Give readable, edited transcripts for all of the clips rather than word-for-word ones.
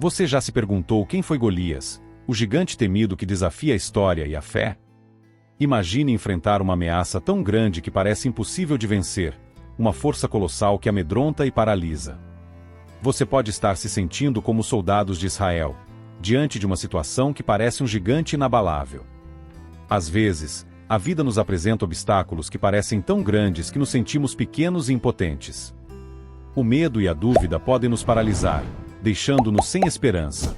Você já se perguntou quem foi Golias, o gigante temido que desafia a história e a fé? Imagine enfrentar uma ameaça tão grande que parece impossível de vencer, uma força colossal que amedronta e paralisa. Você pode estar se sentindo como os soldados de Israel, diante de uma situação que parece um gigante inabalável. Às vezes, a vida nos apresenta obstáculos que parecem tão grandes que nos sentimos pequenos e impotentes. O medo e a dúvida podem nos paralisar, deixando-nos sem esperança.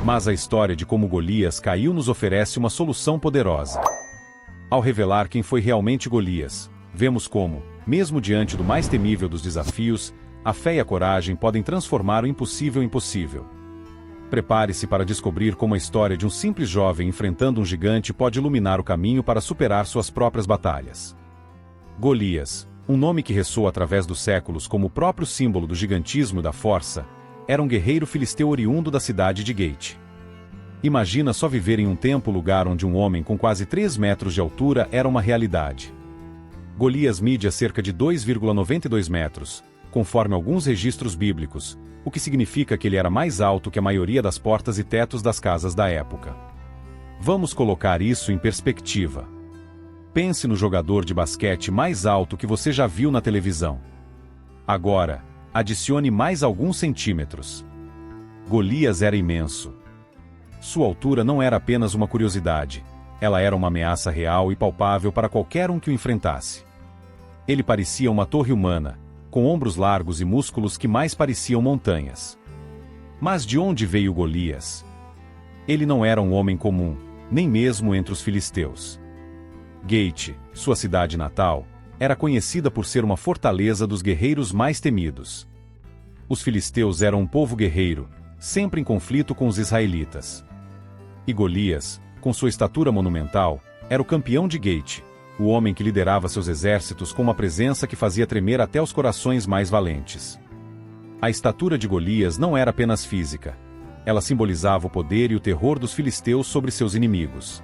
Mas a história de como Golias caiu nos oferece uma solução poderosa. Ao revelar quem foi realmente Golias, vemos como, mesmo diante do mais temível dos desafios, a fé e a coragem podem transformar o impossível em possível. Prepare-se para descobrir como a história de um simples jovem enfrentando um gigante pode iluminar o caminho para superar suas próprias batalhas. Golias, um nome que ressoa através dos séculos como o próprio símbolo do gigantismo e da força, era um guerreiro filisteu oriundo da cidade de Gate. Imagina só viver em um lugar onde um homem com quase 3 metros de altura era uma realidade. Golias media cerca de 2,92 metros, conforme alguns registros bíblicos, o que significa que ele era mais alto que a maioria das portas e tetos das casas da época. Vamos colocar isso em perspectiva. Pense no jogador de basquete mais alto que você já viu na televisão. Agora, adicione mais alguns centímetros. Golias era imenso. Sua altura não era apenas uma curiosidade, ela era uma ameaça real e palpável para qualquer um que o enfrentasse. Ele parecia uma torre humana, com ombros largos e músculos que mais pareciam montanhas. Mas de onde veio Golias? Ele não era um homem comum, nem mesmo entre os filisteus. Gate, sua cidade natal, era conhecida por ser uma fortaleza dos guerreiros mais temidos. Os filisteus eram um povo guerreiro, sempre em conflito com os israelitas. E Golias, com sua estatura monumental, era o campeão de Gate, o homem que liderava seus exércitos com uma presença que fazia tremer até os corações mais valentes. A estatura de Golias não era apenas física. Ela simbolizava o poder e o terror dos filisteus sobre seus inimigos.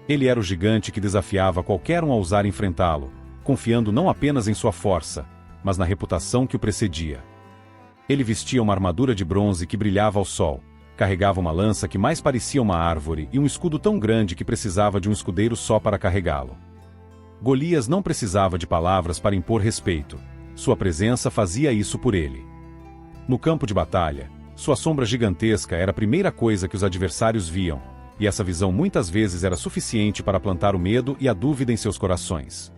Ele era o gigante que desafiava qualquer um a ousar enfrentá-lo, confiando não apenas em sua força, mas na reputação que o precedia. Ele vestia uma armadura de bronze que brilhava ao sol, carregava uma lança que mais parecia uma árvore e um escudo tão grande que precisava de um escudeiro só para carregá-lo. Golias não precisava de palavras para impor respeito, sua presença fazia isso por ele. No campo de batalha, sua sombra gigantesca era a primeira coisa que os adversários viam, e essa visão muitas vezes era suficiente para plantar o medo e a dúvida em seus corações.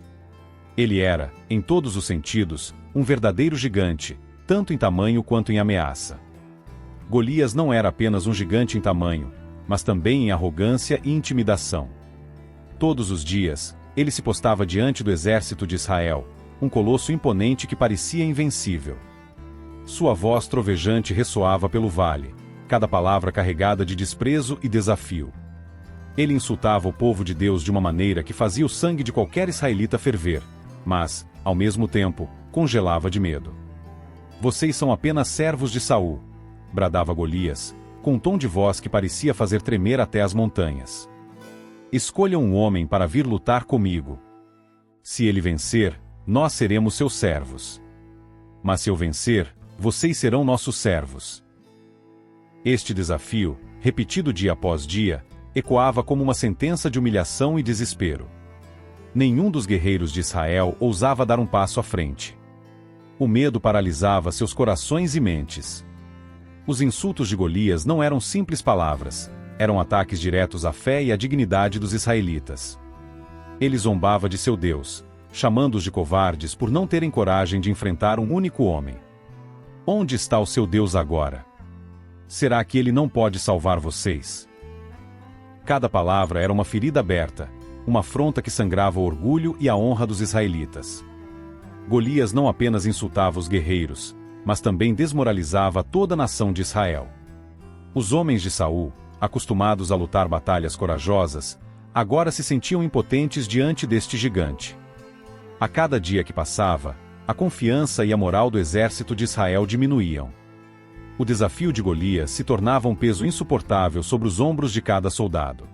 Ele era, em todos os sentidos, um verdadeiro gigante, tanto em tamanho quanto em ameaça. Golias não era apenas um gigante em tamanho, mas também em arrogância e intimidação. Todos os dias, ele se postava diante do exército de Israel, um colosso imponente que parecia invencível. Sua voz trovejante ressoava pelo vale, cada palavra carregada de desprezo e desafio. Ele insultava o povo de Deus de uma maneira que fazia o sangue de qualquer israelita ferver, mas, ao mesmo tempo, congelava de medo. "Vocês são apenas servos de Saul", bradava Golias, com um tom de voz que parecia fazer tremer até as montanhas. "Escolham um homem para vir lutar comigo. Se ele vencer, nós seremos seus servos. Mas se eu vencer, vocês serão nossos servos." Este desafio, repetido dia após dia, ecoava como uma sentença de humilhação e desespero. Nenhum dos guerreiros de Israel ousava dar um passo à frente. O medo paralisava seus corações e mentes. Os insultos de Golias não eram simples palavras, eram ataques diretos à fé e à dignidade dos israelitas. Ele zombava de seu Deus, chamando-os de covardes por não terem coragem de enfrentar um único homem. Onde está o seu Deus agora? Será que ele não pode salvar vocês? Cada palavra era uma ferida aberta, uma afronta que sangrava o orgulho e a honra dos israelitas. Golias não apenas insultava os guerreiros, mas também desmoralizava toda a nação de Israel. Os homens de Saul, acostumados a lutar batalhas corajosas, agora se sentiam impotentes diante deste gigante. A cada dia que passava, a confiança e a moral do exército de Israel diminuíam. O desafio de Golias se tornava um peso insuportável sobre os ombros de cada soldado.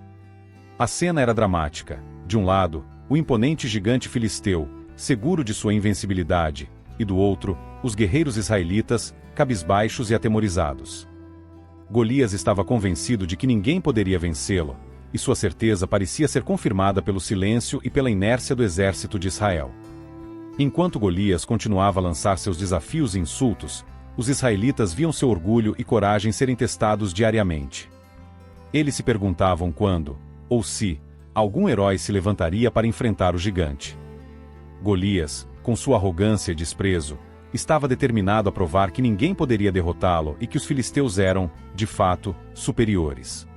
A cena era dramática. De um lado, o imponente gigante filisteu, seguro de sua invencibilidade, e do outro, os guerreiros israelitas, cabisbaixos e atemorizados. Golias estava convencido de que ninguém poderia vencê-lo, e sua certeza parecia ser confirmada pelo silêncio e pela inércia do exército de Israel. Enquanto Golias continuava a lançar seus desafios e insultos, os israelitas viam seu orgulho e coragem serem testados diariamente. Eles se perguntavam quando, ou se, algum herói se levantaria para enfrentar o gigante. Golias, com sua arrogância e desprezo, estava determinado a provar que ninguém poderia derrotá-lo e que os filisteus eram, de fato, superiores.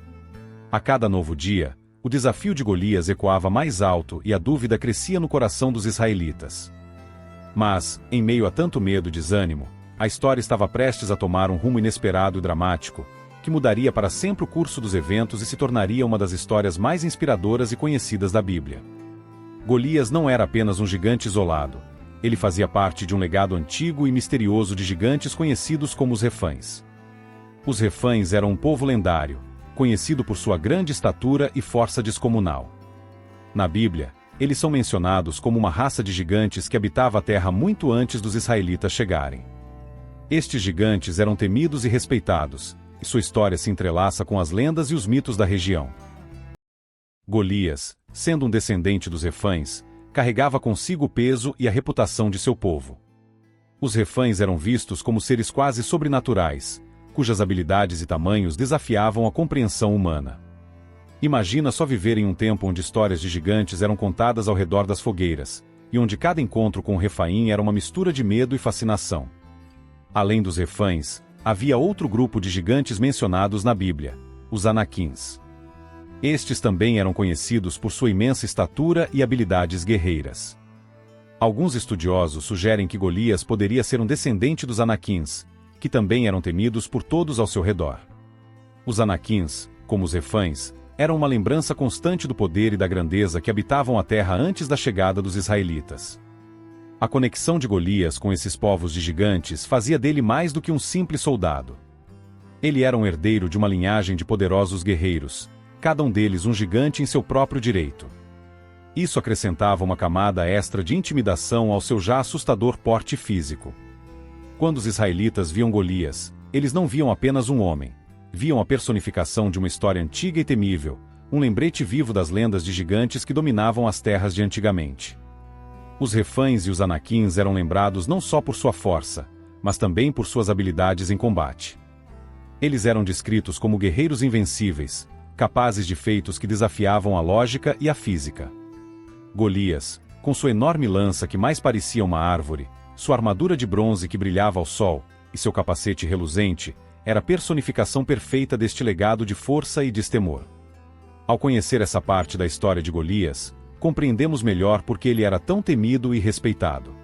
A cada novo dia, o desafio de Golias ecoava mais alto e a dúvida crescia no coração dos israelitas. Mas, em meio a tanto medo e desânimo, a história estava prestes a tomar um rumo inesperado e dramático, que mudaria para sempre o curso dos eventos e se tornaria uma das histórias mais inspiradoras e conhecidas da Bíblia. Golias não era apenas um gigante isolado. Ele fazia parte de um legado antigo e misterioso de gigantes conhecidos como os Refães. Os Refães eram um povo lendário, conhecido por sua grande estatura e força descomunal. Na Bíblia, eles são mencionados como uma raça de gigantes que habitava a terra muito antes dos israelitas chegarem. Estes gigantes eram temidos e respeitados, e sua história se entrelaça com as lendas e os mitos da região. Golias, sendo um descendente dos Refães, carregava consigo o peso e a reputação de seu povo. Os Refães eram vistos como seres quase sobrenaturais, cujas habilidades e tamanhos desafiavam a compreensão humana. Imagina só viver em um tempo onde histórias de gigantes eram contadas ao redor das fogueiras, e onde cada encontro com um Refaim era uma mistura de medo e fascinação. Além dos Refães, havia outro grupo de gigantes mencionados na Bíblia, os Anaquins. Estes também eram conhecidos por sua imensa estatura e habilidades guerreiras. Alguns estudiosos sugerem que Golias poderia ser um descendente dos Anaquins, que também eram temidos por todos ao seu redor. Os Anaquins, como os Refães, eram uma lembrança constante do poder e da grandeza que habitavam a terra antes da chegada dos israelitas. A conexão de Golias com esses povos de gigantes fazia dele mais do que um simples soldado. Ele era um herdeiro de uma linhagem de poderosos guerreiros, cada um deles um gigante em seu próprio direito. Isso acrescentava uma camada extra de intimidação ao seu já assustador porte físico. Quando os israelitas viam Golias, eles não viam apenas um homem, viam a personificação de uma história antiga e temível, um lembrete vivo das lendas de gigantes que dominavam as terras de antigamente. Os Refães e os Anaquins eram lembrados não só por sua força, mas também por suas habilidades em combate. Eles eram descritos como guerreiros invencíveis, capazes de feitos que desafiavam a lógica e a física. Golias, com sua enorme lança que mais parecia uma árvore, sua armadura de bronze que brilhava ao sol, e seu capacete reluzente, era a personificação perfeita deste legado de força e destemor. Ao conhecer essa parte da história de Golias, compreendemos melhor por que ele era tão temido e respeitado.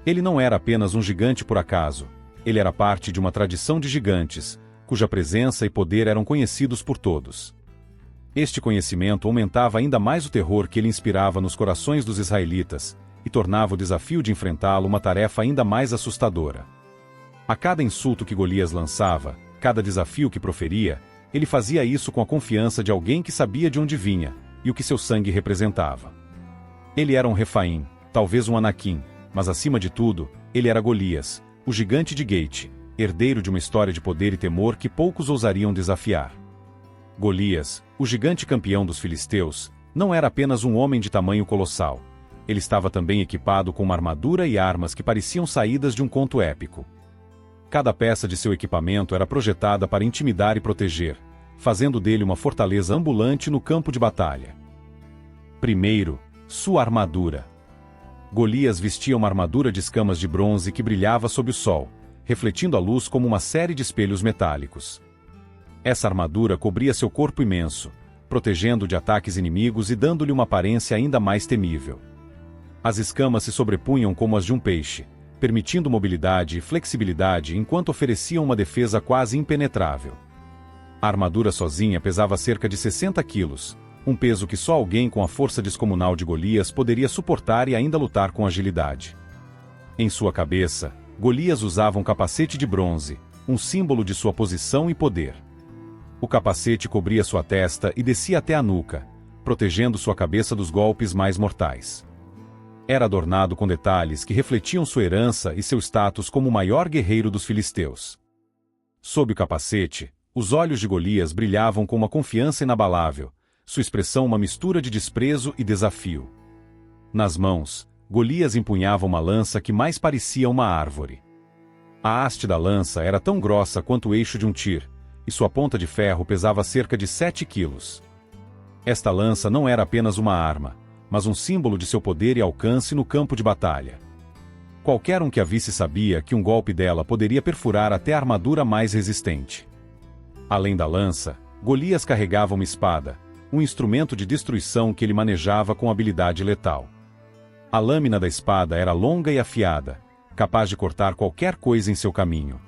Ele não era apenas um gigante por acaso, ele era parte de uma tradição de gigantes, cuja presença e poder eram conhecidos por todos. Este conhecimento aumentava ainda mais o terror que ele inspirava nos corações dos israelitas, e tornava o desafio de enfrentá-lo uma tarefa ainda mais assustadora. A cada insulto que Golias lançava, cada desafio que proferia, ele fazia isso com a confiança de alguém que sabia de onde vinha, e o que seu sangue representava. Ele era um Refaim, talvez um Anaquim, mas acima de tudo, ele era Golias, o gigante de Gate, herdeiro de uma história de poder e temor que poucos ousariam desafiar. Golias, o gigante campeão dos filisteus, não era apenas um homem de tamanho colossal. Ele estava também equipado com uma armadura e armas que pareciam saídas de um conto épico. Cada peça de seu equipamento era projetada para intimidar e proteger, fazendo dele uma fortaleza ambulante no campo de batalha. Primeiro, sua armadura. Golias vestia uma armadura de escamas de bronze que brilhava sob o sol, refletindo a luz como uma série de espelhos metálicos. Essa armadura cobria seu corpo imenso, protegendo-o de ataques inimigos e dando-lhe uma aparência ainda mais temível. As escamas se sobrepunham como as de um peixe, permitindo mobilidade e flexibilidade enquanto ofereciam uma defesa quase impenetrável. A armadura sozinha pesava cerca de 60 quilos, um peso que só alguém com a força descomunal de Golias poderia suportar e ainda lutar com agilidade. Em sua cabeça, Golias usava um capacete de bronze, um símbolo de sua posição e poder. O capacete cobria sua testa e descia até a nuca, protegendo sua cabeça dos golpes mais mortais. Era adornado com detalhes que refletiam sua herança e seu status como o maior guerreiro dos filisteus. Sob o capacete, Os olhos de Golias brilhavam com uma confiança inabalável, sua expressão uma mistura de desprezo e desafio. Nas mãos, Golias empunhava uma lança que mais parecia uma árvore. A haste da lança era tão grossa quanto o eixo de um tir, e sua ponta de ferro pesava cerca de 7 quilos. Esta lança não era apenas uma arma, mas um símbolo de seu poder e alcance no campo de batalha. Qualquer um que a visse sabia que um golpe dela poderia perfurar até a armadura mais resistente. Além da lança, Golias carregava uma espada, um instrumento de destruição que ele manejava com habilidade letal. A lâmina da espada era longa e afiada, capaz de cortar qualquer coisa em seu caminho.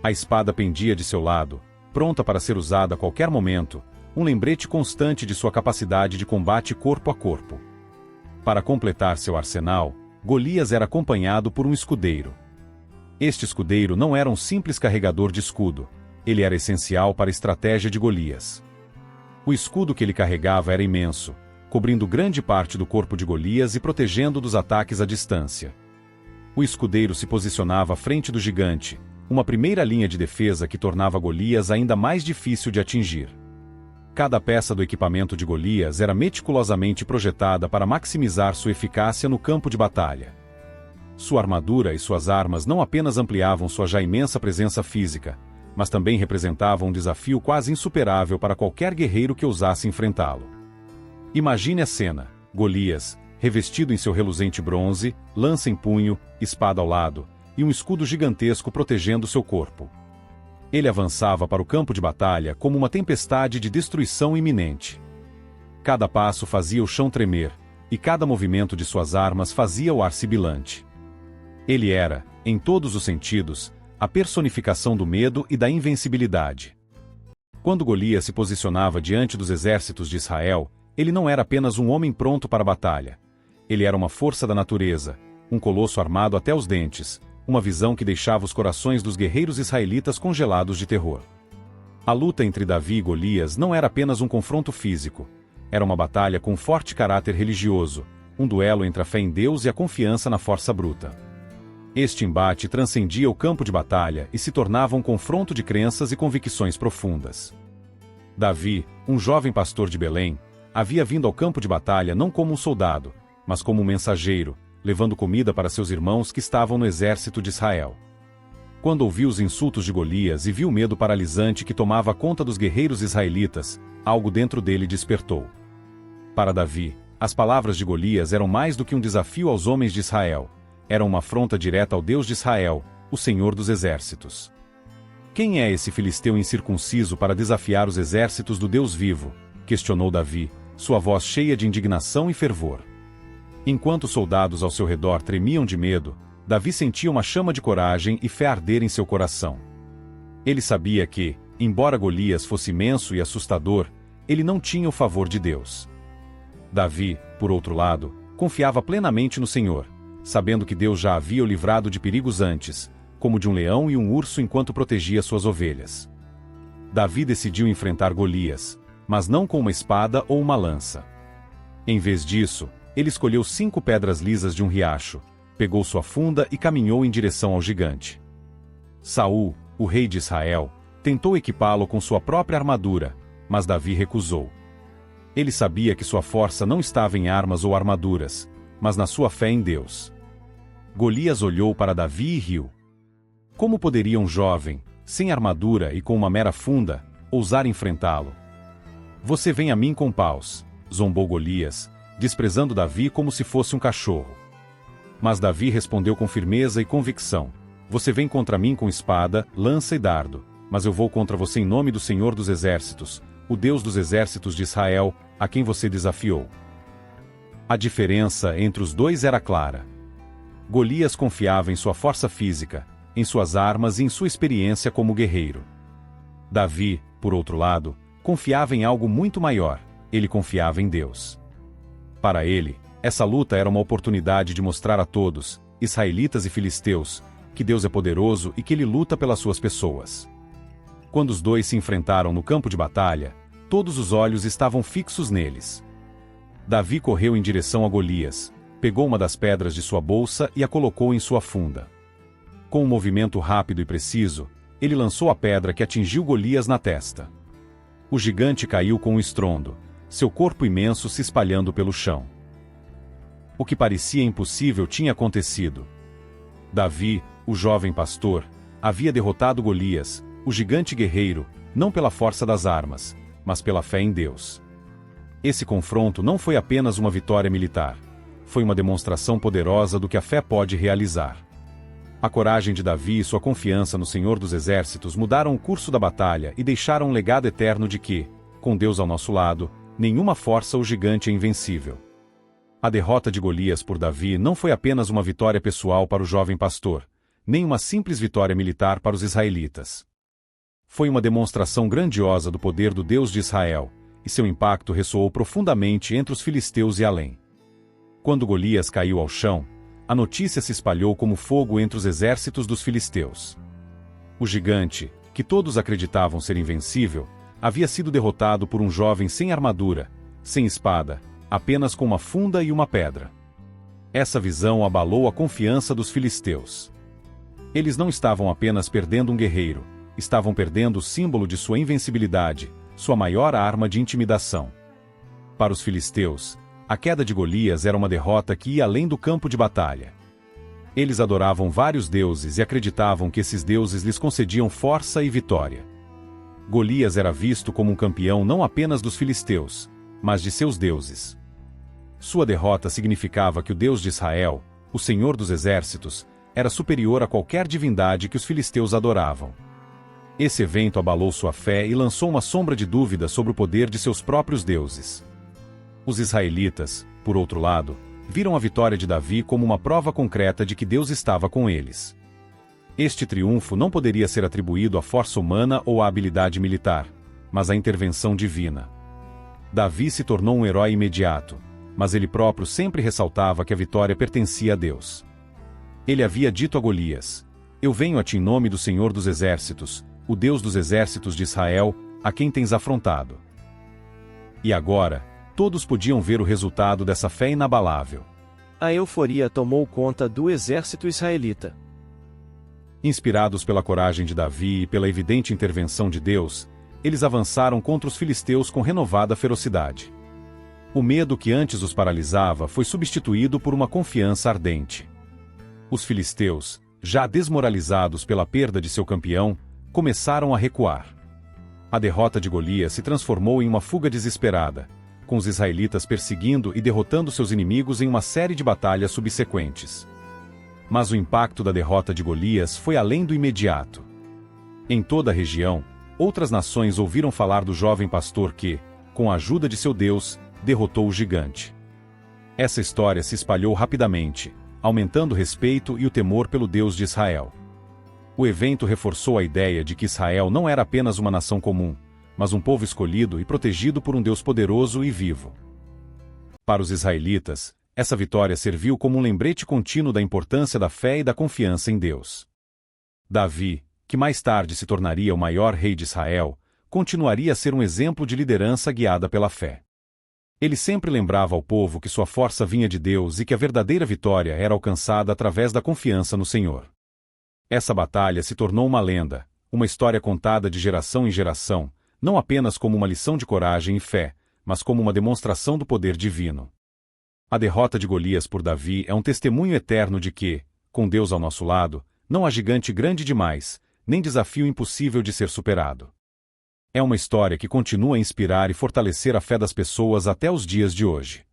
A espada pendia de seu lado, pronta para ser usada a qualquer momento, um lembrete constante de sua capacidade de combate corpo a corpo. Para completar seu arsenal, Golias era acompanhado por um escudeiro. Este escudeiro não era um simples carregador de escudo, ele era essencial para a estratégia de Golias. O escudo que ele carregava era imenso, cobrindo grande parte do corpo de Golias e protegendo dos ataques à distância. O escudeiro se posicionava à frente do gigante, uma primeira linha de defesa que tornava Golias ainda mais difícil de atingir. Cada peça do equipamento de Golias era meticulosamente projetada para maximizar sua eficácia no campo de batalha. Sua armadura e suas armas não apenas ampliavam sua já imensa presença física, mas também representavam um desafio quase insuperável para qualquer guerreiro que ousasse enfrentá-lo. Imagine a cena: Golias, revestido em seu reluzente bronze, lança em punho, espada ao lado, e um escudo gigantesco protegendo seu corpo. Ele avançava para o campo de batalha como uma tempestade de destruição iminente. Cada passo fazia o chão tremer, e cada movimento de suas armas fazia o ar sibilante. Ele era, em todos os sentidos, a personificação do medo e da invencibilidade. Quando Golias se posicionava diante dos exércitos de Israel, ele não era apenas um homem pronto para a batalha. Ele era uma força da natureza, um colosso armado até os dentes, uma visão que deixava os corações dos guerreiros israelitas congelados de terror. A luta entre Davi e Golias não era apenas um confronto físico, era uma batalha com forte caráter religioso, um duelo entre a fé em Deus e a confiança na força bruta. Este embate transcendia o campo de batalha e se tornava um confronto de crenças e convicções profundas. Davi, um jovem pastor de Belém, havia vindo ao campo de batalha não como um soldado, mas como um mensageiro, levando comida para seus irmãos que estavam no exército de Israel. Quando ouviu os insultos de Golias e viu o medo paralisante que tomava conta dos guerreiros israelitas, algo dentro dele despertou. Para Davi, as palavras de Golias eram mais do que um desafio aos homens de Israel, eram uma afronta direta ao Deus de Israel, o Senhor dos exércitos. Quem é esse filisteu incircunciso para desafiar os exércitos do Deus vivo? Questionou Davi, sua voz cheia de indignação e fervor. Enquanto os soldados ao seu redor tremiam de medo, Davi sentia uma chama de coragem e fé arder em seu coração. Ele sabia que, embora Golias fosse imenso e assustador, ele não tinha o favor de Deus. Davi, por outro lado, confiava plenamente no Senhor, sabendo que Deus já havia o livrado de perigos antes, como de um leão e um urso enquanto protegia suas ovelhas. Davi decidiu enfrentar Golias, mas não com uma espada ou uma lança. Em vez disso, ele escolheu 5 pedras lisas de um riacho, pegou sua funda e caminhou em direção ao gigante. Saul, o rei de Israel, tentou equipá-lo com sua própria armadura, mas Davi recusou. Ele sabia que sua força não estava em armas ou armaduras, mas na sua fé em Deus. Golias olhou para Davi e riu. Como poderia um jovem, sem armadura e com uma mera funda, ousar enfrentá-lo? Você vem a mim com paus, zombou Golias, desprezando Davi como se fosse um cachorro. Mas Davi respondeu com firmeza e convicção: Você vem contra mim com espada, lança e dardo, mas eu vou contra você em nome do Senhor dos Exércitos, o Deus dos exércitos de Israel, a quem você desafiou. A diferença entre os dois era clara. Golias confiava em sua força física, em suas armas e em sua experiência como guerreiro. Davi, por outro lado, confiava em algo muito maior, ele confiava em Deus. Para ele, essa luta era uma oportunidade de mostrar a todos, israelitas e filisteus, que Deus é poderoso e que ele luta pelas suas pessoas. Quando os dois se enfrentaram no campo de batalha, todos os olhos estavam fixos neles. Davi correu em direção a Golias, pegou uma das pedras de sua bolsa e a colocou em sua funda. Com um movimento rápido e preciso, ele lançou a pedra que atingiu Golias na testa. O gigante caiu com um estrondo, seu corpo imenso se espalhando pelo chão. O que parecia impossível tinha acontecido. Davi, o jovem pastor, havia derrotado Golias, o gigante guerreiro, não pela força das armas, mas pela fé em Deus. Esse confronto não foi apenas uma vitória militar, foi uma demonstração poderosa do que a fé pode realizar. A coragem de Davi e sua confiança no Senhor dos Exércitos mudaram o curso da batalha e deixaram um legado eterno de que, com Deus ao nosso lado, nenhuma força ou gigante é invencível. A derrota de Golias por Davi não foi apenas uma vitória pessoal para o jovem pastor, nem uma simples vitória militar para os israelitas. Foi uma demonstração grandiosa do poder do Deus de Israel, e seu impacto ressoou profundamente entre os filisteus e além. Quando Golias caiu ao chão, a notícia se espalhou como fogo entre os exércitos dos filisteus. O gigante, que todos acreditavam ser invencível, havia sido derrotado por um jovem sem armadura, sem espada, apenas com uma funda e uma pedra. Essa visão abalou a confiança dos filisteus. Eles não estavam apenas perdendo um guerreiro, estavam perdendo o símbolo de sua invencibilidade, sua maior arma de intimidação. Para os filisteus, a queda de Golias era uma derrota que ia além do campo de batalha. Eles adoravam vários deuses e acreditavam que esses deuses lhes concediam força e vitória. Golias era visto como um campeão não apenas dos filisteus, mas de seus deuses. Sua derrota significava que o Deus de Israel, o Senhor dos Exércitos, era superior a qualquer divindade que os filisteus adoravam. Esse evento abalou sua fé e lançou uma sombra de dúvida sobre o poder de seus próprios deuses. Os israelitas, por outro lado, viram a vitória de Davi como uma prova concreta de que Deus estava com eles. Este triunfo não poderia ser atribuído à força humana ou à habilidade militar, mas à intervenção divina. Davi se tornou um herói imediato, mas ele próprio sempre ressaltava que a vitória pertencia a Deus. Ele havia dito a Golias: "Eu venho a ti em nome do Senhor dos Exércitos, o Deus dos exércitos de Israel, a quem tens afrontado." E agora, todos podiam ver o resultado dessa fé inabalável. A euforia tomou conta do exército israelita. Inspirados pela coragem de Davi e pela evidente intervenção de Deus, eles avançaram contra os filisteus com renovada ferocidade. O medo que antes os paralisava foi substituído por uma confiança ardente. Os filisteus, já desmoralizados pela perda de seu campeão, começaram a recuar. A derrota de Golias se transformou em uma fuga desesperada, com os israelitas perseguindo e derrotando seus inimigos em uma série de batalhas subsequentes. Mas o impacto da derrota de Golias foi além do imediato. Em toda a região, outras nações ouviram falar do jovem pastor que, com a ajuda de seu Deus, derrotou o gigante. Essa história se espalhou rapidamente, aumentando o respeito e o temor pelo Deus de Israel. O evento reforçou a ideia de que Israel não era apenas uma nação comum, mas um povo escolhido e protegido por um Deus poderoso e vivo. Para os israelitas, essa vitória serviu como um lembrete contínuo da importância da fé e da confiança em Deus. Davi, que mais tarde se tornaria o maior rei de Israel, continuaria a ser um exemplo de liderança guiada pela fé. Ele sempre lembrava ao povo que sua força vinha de Deus e que a verdadeira vitória era alcançada através da confiança no Senhor. Essa batalha se tornou uma lenda, uma história contada de geração em geração, não apenas como uma lição de coragem e fé, mas como uma demonstração do poder divino. A derrota de Golias por Davi é um testemunho eterno de que, com Deus ao nosso lado, não há gigante grande demais, nem desafio impossível de ser superado. É uma história que continua a inspirar e fortalecer a fé das pessoas até os dias de hoje.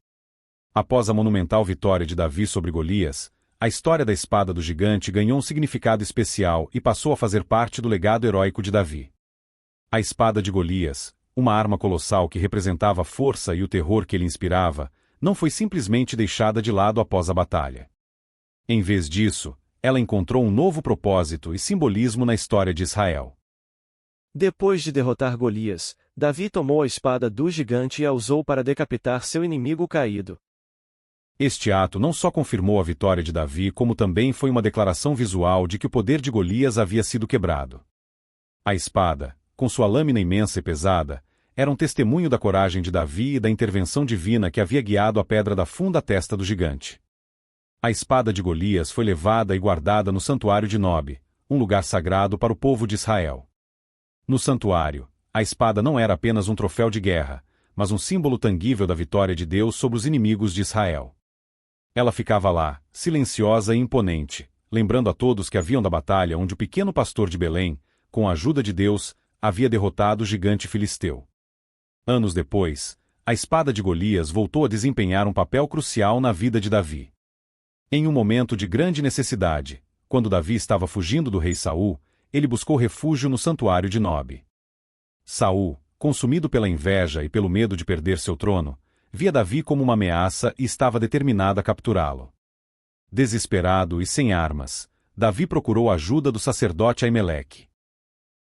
Após a monumental vitória de Davi sobre Golias, a história da espada do gigante ganhou um significado especial e passou a fazer parte do legado heróico de Davi. A espada de Golias, uma arma colossal que representava a força e o terror que ele inspirava, não foi simplesmente deixada de lado após a batalha. Em vez disso, ela encontrou um novo propósito e simbolismo na história de Israel. Depois de derrotar Golias, Davi tomou a espada do gigante e a usou para decapitar seu inimigo caído. Este ato não só confirmou a vitória de Davi, como também foi uma declaração visual de que o poder de Golias havia sido quebrado. A espada, com sua lâmina imensa e pesada, era um testemunho da coragem de Davi e da intervenção divina que havia guiado a pedra da funda testa do gigante. A espada de Golias foi levada e guardada no santuário de Nob, um lugar sagrado para o povo de Israel. No santuário, a espada não era apenas um troféu de guerra, mas um símbolo tangível da vitória de Deus sobre os inimigos de Israel. Ela ficava lá, silenciosa e imponente, lembrando a todos que haviam da batalha onde o pequeno pastor de Belém, com a ajuda de Deus, havia derrotado o gigante filisteu. Anos depois, a espada de Golias voltou a desempenhar um papel crucial na vida de Davi. Em um momento de grande necessidade, quando Davi estava fugindo do rei Saul, ele buscou refúgio no santuário de Nob. Saul, consumido pela inveja e pelo medo de perder seu trono, via Davi como uma ameaça e estava determinado a capturá-lo. Desesperado e sem armas, Davi procurou a ajuda do sacerdote Aimeleque.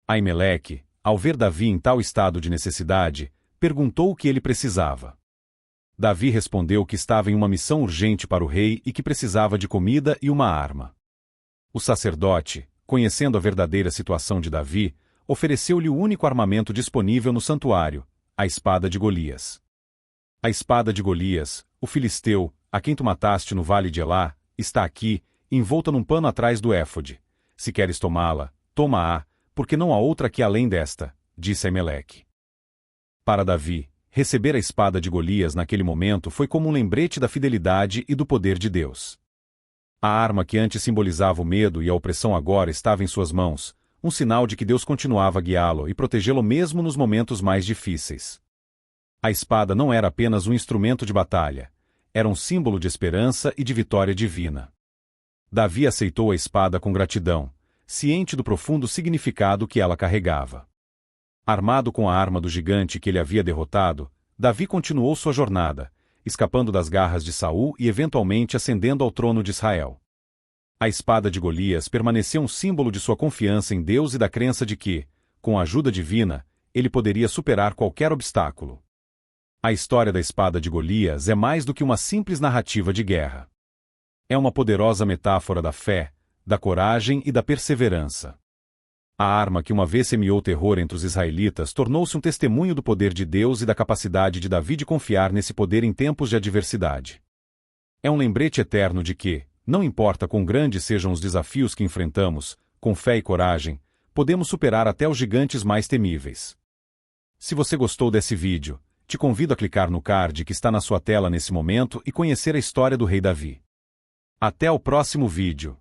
Aimeleque, ao ver Davi em tal estado de necessidade, perguntou o que ele precisava. Davi respondeu que estava em uma missão urgente para o rei e que precisava de comida e uma arma. O sacerdote, conhecendo a verdadeira situação de Davi, ofereceu-lhe o único armamento disponível no santuário, a espada de Golias. A espada de Golias, o filisteu, a quem tu mataste no vale de Elá, está aqui, envolta num pano atrás do éfode. Se queres tomá-la, toma-a, porque não há outra aqui além desta, disse Aimeleque. Para Davi, receber a espada de Golias naquele momento foi como um lembrete da fidelidade e do poder de Deus. A arma que antes simbolizava o medo e a opressão agora estava em suas mãos, um sinal de que Deus continuava a guiá-lo e protegê-lo mesmo nos momentos mais difíceis. A espada não era apenas um instrumento de batalha, era um símbolo de esperança e de vitória divina. Davi aceitou a espada com gratidão, ciente do profundo significado que ela carregava. Armado com a arma do gigante que ele havia derrotado, Davi continuou sua jornada, escapando das garras de Saul e eventualmente ascendendo ao trono de Israel. A espada de Golias permaneceu um símbolo de sua confiança em Deus e da crença de que, com a ajuda divina, ele poderia superar qualquer obstáculo. A história da espada de Golias é mais do que uma simples narrativa de guerra. É uma poderosa metáfora da fé, da coragem e da perseverança. A arma que uma vez semeou terror entre os israelitas tornou-se um testemunho do poder de Deus e da capacidade de Davi de confiar nesse poder em tempos de adversidade. É um lembrete eterno de que, não importa quão grandes sejam os desafios que enfrentamos, com fé e coragem, podemos superar até os gigantes mais temíveis. Se você gostou desse vídeo, te convido a clicar no card que está na sua tela nesse momento e conhecer a história do rei Davi. Até o próximo vídeo.